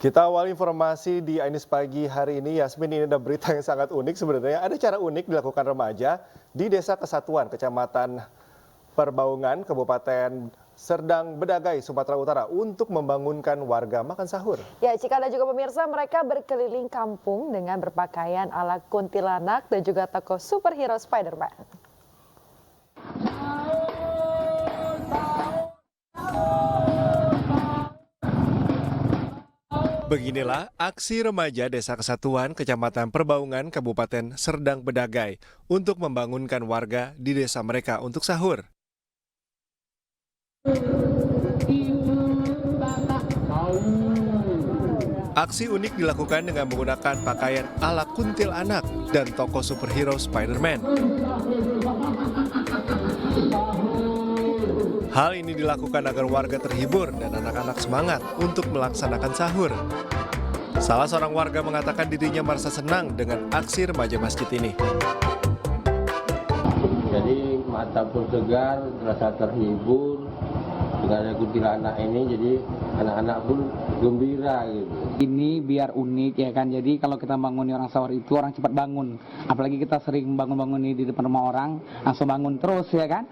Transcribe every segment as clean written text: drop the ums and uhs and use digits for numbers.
Kita awal informasi di Ainis Pagi hari ini, Yasmin, ini ada berita yang sangat unik sebenarnya. Ada cara unik dilakukan remaja di Desa Kesatuan, Kecamatan Perbaungan, Kabupaten Serdang Bedagai, Sumatera Utara untuk membangunkan warga makan sahur. Ya, jika ada juga pemirsa, mereka berkeliling kampung dengan berpakaian ala kuntilanak dan juga tokoh superhero Spider-Man. Beginilah aksi remaja Desa Kesatuan, Kecamatan Perbaungan, Kabupaten Serdang Bedagai untuk membangunkan warga di desa mereka untuk sahur. Aksi unik dilakukan dengan menggunakan pakaian ala kuntilanak dan tokoh superhero Spider-Man. Hal ini dilakukan agar warga terhibur dan anak-anak semangat untuk melaksanakan sahur. Salah seorang warga mengatakan dirinya merasa senang dengan aksi remaja masjid ini. Jadi mata pun segar, rasa terhibur dengan ada kuntilanak ini, jadi anak-anak pun gembira gitu. Ini biar unik ya kan, jadi kalau kita bangun orang sahur itu orang cepat bangun. Apalagi kita sering bangun-bangun ini di depan rumah orang, langsung bangun terus ya kan.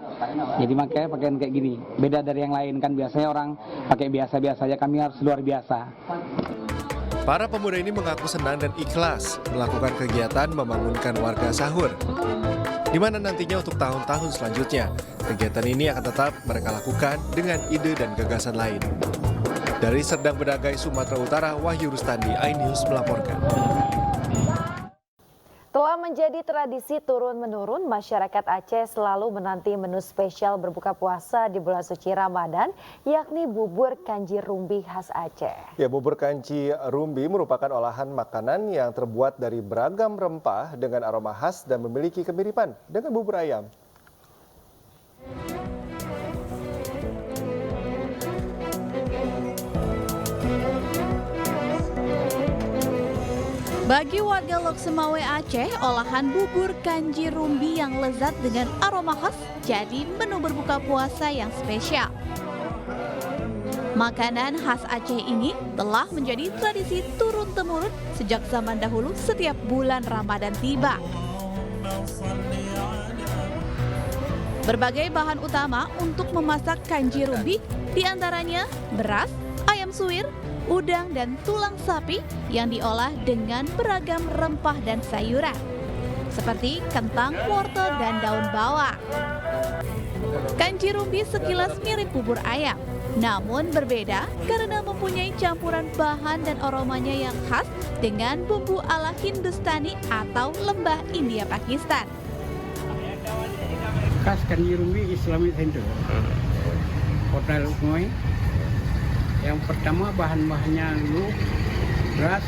Jadi makanya pakaian kayak gini, beda dari yang lain kan, biasanya orang pakai biasa-biasa aja, kami harus luar biasa. Para pemuda ini mengaku senang dan ikhlas melakukan kegiatan membangunkan warga sahur, di mana nantinya untuk tahun-tahun selanjutnya, kegiatan ini akan tetap mereka lakukan dengan ide dan gagasan lain. Dari Serdang Bedagai, Sumatera Utara, Wahyu Rustandi, iNews melaporkan. Telah menjadi tradisi turun-menurun, masyarakat Aceh selalu menanti menu spesial berbuka puasa di bulan suci Ramadan, yakni bubur kanji rumbi khas Aceh. Ya, bubur kanji rumbi merupakan olahan makanan yang terbuat dari beragam rempah dengan aroma khas dan memiliki kemiripan dengan bubur ayam. Bagi warga Lok Semawe Aceh, olahan bubur kanji rumbi yang lezat dengan aroma khas jadi menu berbuka puasa yang spesial. Makanan khas Aceh ini telah menjadi tradisi turun-temurun sejak zaman dahulu setiap bulan Ramadan tiba. Berbagai bahan utama untuk memasak kanji rumbi, diantaranya beras, ayam suwir, udang dan tulang sapi yang diolah dengan beragam rempah dan sayuran seperti kentang, wortel, dan daun bawang. Kanji rumbi sekilas mirip bubur ayam, namun berbeda karena mempunyai campuran bahan dan aromanya yang khas dengan bumbu ala Hindustani atau lembah India Pakistan. Khas kanji rumbi Islamic Center, Hotel Ukmoy. Yang pertama bahan-bahannya dulu beras,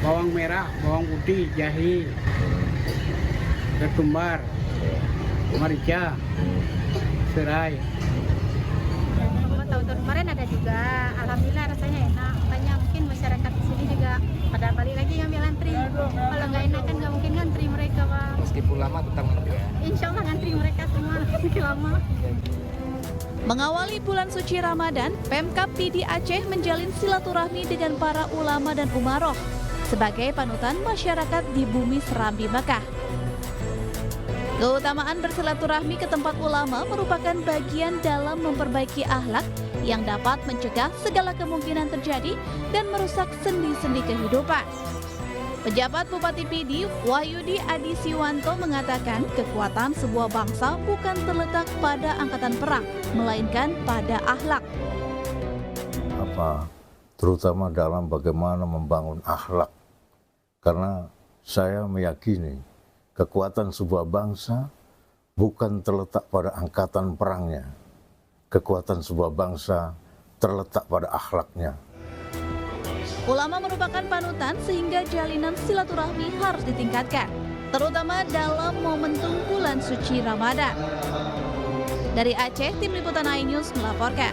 bawang merah, bawang putih, jahe, ketumbar, merica, serai. Tahun-tahun kemarin ada juga, alhamdulillah rasanya enak. Makanya mungkin masyarakat di sini juga pada balik lagi ngambil antri. Kalau nggak enak kan nggak mungkin ngantri mereka, Pak. Meskipun lama tetap ngantri ya. Insya Allah ngantri mereka semua meski lama. Mengawali bulan suci Ramadan, Pemkab PD Aceh menjalin silaturahmi dengan para ulama dan umaroh sebagai panutan masyarakat di bumi Serambi Mekah. Keutamaan bersilaturahmi ke tempat ulama merupakan bagian dalam memperbaiki akhlak yang dapat mencegah segala kemungkinan terjadi dan merusak sendi-sendi kehidupan. Pejabat Bupati PD, Wahyudi Adi Siwanto mengatakan kekuatan sebuah bangsa bukan terletak pada angkatan perang, melainkan pada akhlak. Terutama dalam bagaimana membangun akhlak. Karena saya meyakini kekuatan sebuah bangsa bukan terletak pada angkatan perangnya. Kekuatan sebuah bangsa terletak pada akhlaknya. Ulama merupakan panutan sehingga jalinan silaturahmi harus ditingkatkan, terutama dalam momentum bulan suci Ramadan. Dari Aceh, Tim Liputan iNews melaporkan.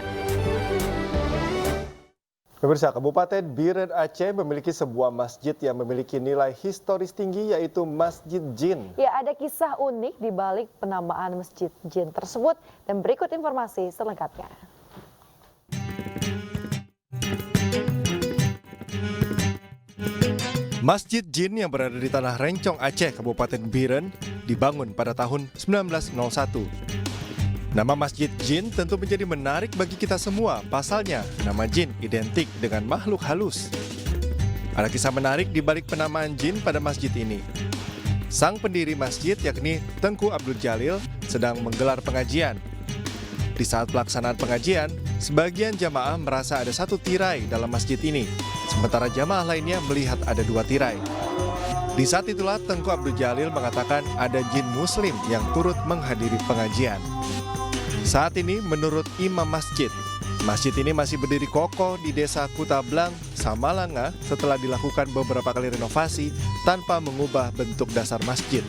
Pemirsa, Kabupaten Biren Aceh memiliki sebuah masjid yang memiliki nilai historis tinggi, yaitu Masjid Jin. Ya, ada kisah unik di balik penamaan Masjid Jin tersebut dan berikut informasi selengkapnya. Masjid Jin yang berada di Tanah Rencong, Aceh, Kabupaten Biren, dibangun pada tahun 1901. Nama Masjid Jin tentu menjadi menarik bagi kita semua, pasalnya nama jin identik dengan makhluk halus. Ada kisah menarik di balik penamaan jin pada masjid ini. Sang pendiri masjid yakni Tengku Abdul Jalil sedang menggelar pengajian. Di saat pelaksanaan pengajian, sebagian jamaah merasa ada satu tirai dalam masjid ini, sementara jamaah lainnya melihat ada 2 tirai. Di saat itulah Tengku Abdul Jalil mengatakan ada jin muslim yang turut menghadiri pengajian. Saat ini menurut imam masjid ini masih berdiri kokoh di desa Kutablang, Samalanga setelah dilakukan beberapa kali renovasi tanpa mengubah bentuk dasar masjid.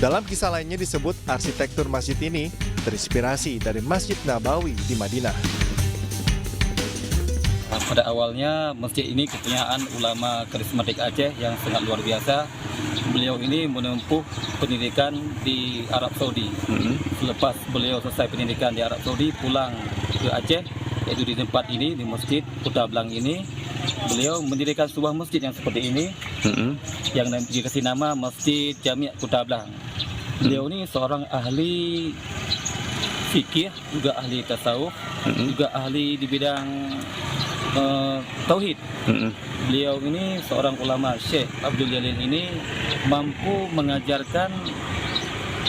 Dalam kisah lainnya disebut arsitektur masjid ini terinspirasi dari Masjid Nabawi di Madinah. Pada awalnya masjid ini kepunyaan ulama karismatik Aceh yang sangat luar biasa. Beliau ini menempuh pendidikan di Arab Saudi. Selepas beliau selesai pendidikan di Arab Saudi, pulang ke Aceh, yaitu di tempat ini, di Masjid Kutablang ini, beliau mendirikan sebuah masjid yang seperti ini, yang dikasih nama Masjid Jami' Kutablang. Beliau ini seorang ahli fikih, juga ahli tasawuf, juga ahli di bidang tauhid. Beliau ini seorang ulama, Syekh Abdul Jalil ini mampu mengajarkan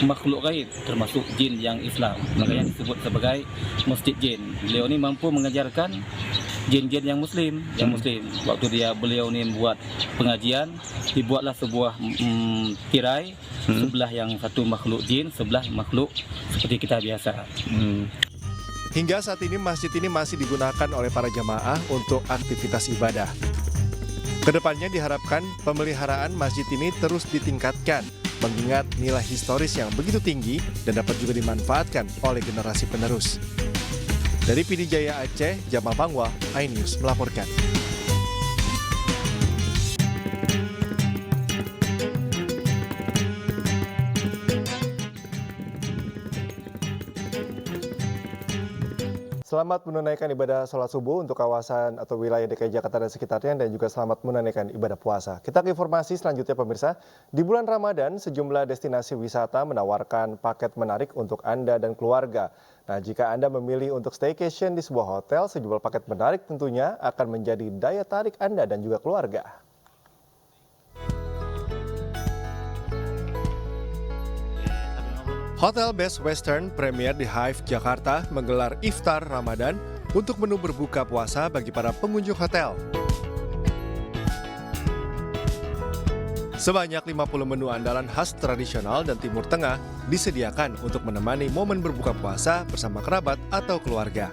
makhluk gaib termasuk jin yang Islam, makanya disebut sebagai Masjid Jin. Beliau ini mampu mengajarkan jin-jin yang muslim, Waktu beliau ini membuat pengajian, dibuatlah sebuah tirai, sebelah yang satu makhluk jin, sebelah makhluk seperti kita biasa. Hingga saat ini masjid ini masih digunakan oleh para jamaah untuk aktivitas ibadah. Kedepannya diharapkan pemeliharaan masjid ini terus ditingkatkan, mengingat nilai historis yang begitu tinggi dan dapat juga dimanfaatkan oleh generasi penerus. Dari PD Jaya Aceh, Jamal Pangwa, iNews melaporkan. Selamat menunaikan ibadah sholat subuh untuk kawasan atau wilayah DKI Jakarta dan sekitarnya, dan juga selamat menunaikan ibadah puasa. Kita ke informasi selanjutnya pemirsa. Di bulan Ramadan, sejumlah destinasi wisata menawarkan paket menarik untuk Anda dan keluarga. Nah, jika Anda memilih untuk staycation di sebuah hotel, sejumlah paket menarik tentunya akan menjadi daya tarik Anda dan juga keluarga. Hotel Best Western Premier di Hive Jakarta menggelar iftar Ramadan untuk menu berbuka puasa bagi para pengunjung hotel. Sebanyak 50 menu andalan khas tradisional dan Timur Tengah disediakan untuk menemani momen berbuka puasa bersama kerabat atau keluarga.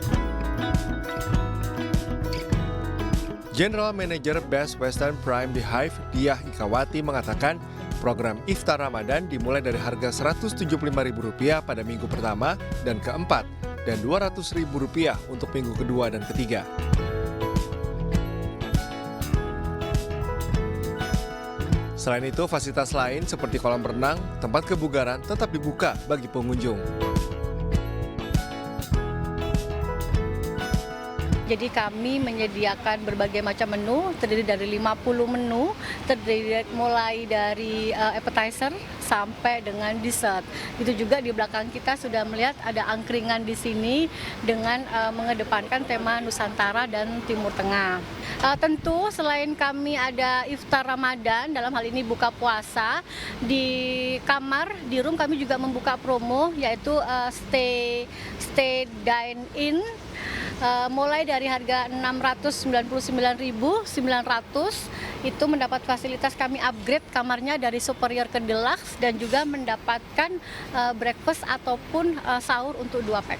General Manager Best Western Prime di Hive, Diah Ikawati mengatakan program iftar Ramadan dimulai dari harga Rp175.000 pada minggu pertama dan keempat, dan Rp200.000 untuk minggu kedua dan ketiga. Selain itu, fasilitas lain seperti kolam renang, tempat kebugaran tetap dibuka bagi pengunjung. Jadi kami menyediakan berbagai macam menu, terdiri dari 50 menu, terdiri mulai dari appetizer sampai dengan dessert. Itu juga di belakang kita sudah melihat ada angkringan di sini dengan mengedepankan tema Nusantara dan Timur Tengah. Tentu selain kami ada iftar Ramadan, dalam hal ini buka puasa, di kamar, di room kami juga membuka promo, yaitu stay dine in. Mulai dari harga Rp699.900 itu mendapat fasilitas kami upgrade kamarnya dari superior ke deluxe dan juga mendapatkan breakfast ataupun sahur untuk 2 pack.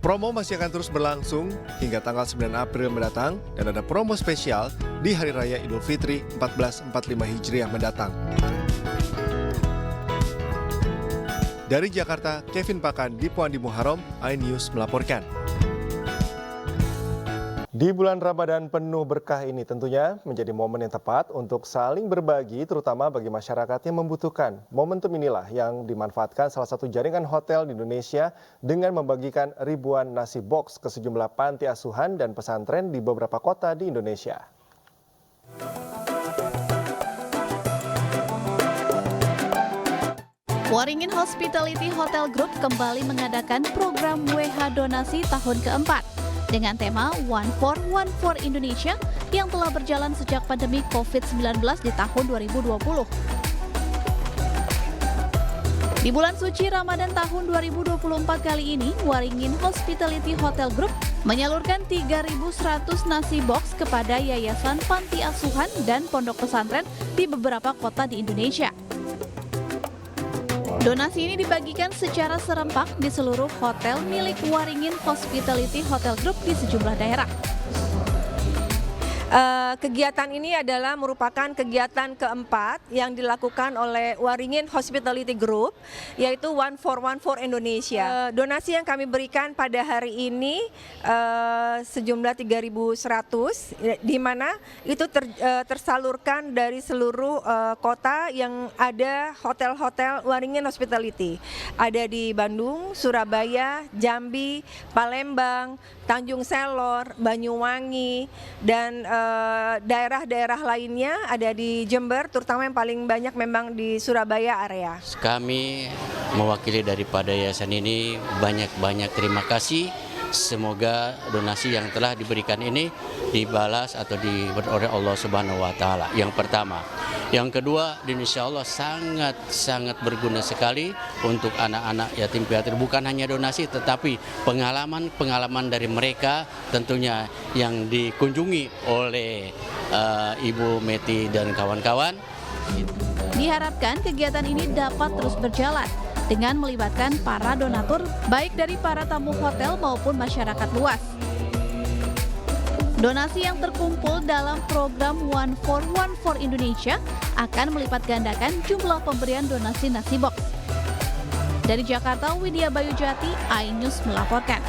Promo masih akan terus berlangsung hingga tanggal 9 April mendatang dan ada promo spesial di Hari Raya Idul Fitri 1445 Hijriah mendatang. Dari Jakarta, Kevin Pakan, Dipo Andi Muharom, iNews melaporkan. Di bulan Ramadan penuh berkah ini tentunya menjadi momen yang tepat untuk saling berbagi, terutama bagi masyarakat yang membutuhkan. Momentum inilah yang dimanfaatkan salah satu jaringan hotel di Indonesia dengan membagikan ribuan nasi box ke sejumlah panti asuhan dan pesantren di beberapa kota di Indonesia. Waringin Hospitality Hotel Group kembali mengadakan program WH Donasi tahun keempat dengan tema One for Indonesia yang telah berjalan sejak pandemi COVID-19 di tahun 2020. Di bulan suci Ramadan tahun 2024 kali ini, Waringin Hospitality Hotel Group menyalurkan 3.100 nasi box kepada yayasan panti asuhan dan pondok pesantren di beberapa kota di Indonesia. Donasi ini dibagikan secara serempak di seluruh hotel milik Waringin Hospitality Hotel Group di sejumlah daerah. Kegiatan ini adalah merupakan kegiatan keempat yang dilakukan oleh Waringin Hospitality Group, yaitu One for Indonesia. Donasi yang kami berikan pada hari ini sejumlah 3.100, di mana itu tersalurkan dari seluruh kota yang ada hotel-hotel Waringin Hospitality. Ada di Bandung, Surabaya, Jambi, Palembang, Tanjung Selor, Banyuwangi, dan daerah-daerah lainnya ada di Jember, terutama yang paling banyak memang di Surabaya area. Kami mewakili daripada yayasan ini banyak-banyak terima kasih. Semoga donasi yang telah diberikan ini dibalas atau diberi oleh Allah Subhanahu wa Ta'ala. Yang pertama. Yang kedua, insya Allah sangat berguna sekali untuk anak-anak yatim piatu. Bukan hanya donasi, tetapi pengalaman dari mereka tentunya yang dikunjungi oleh Ibu Meti dan kawan-kawan. Diharapkan kegiatan ini dapat terus berjalan dengan melibatkan para donatur, baik dari para tamu hotel maupun masyarakat luas. Donasi yang terkumpul dalam program One for Indonesia akan melipat gandakan jumlah pemberian donasi nasi box. Dari Jakarta, Widya Bayu Jati, iNews melaporkan.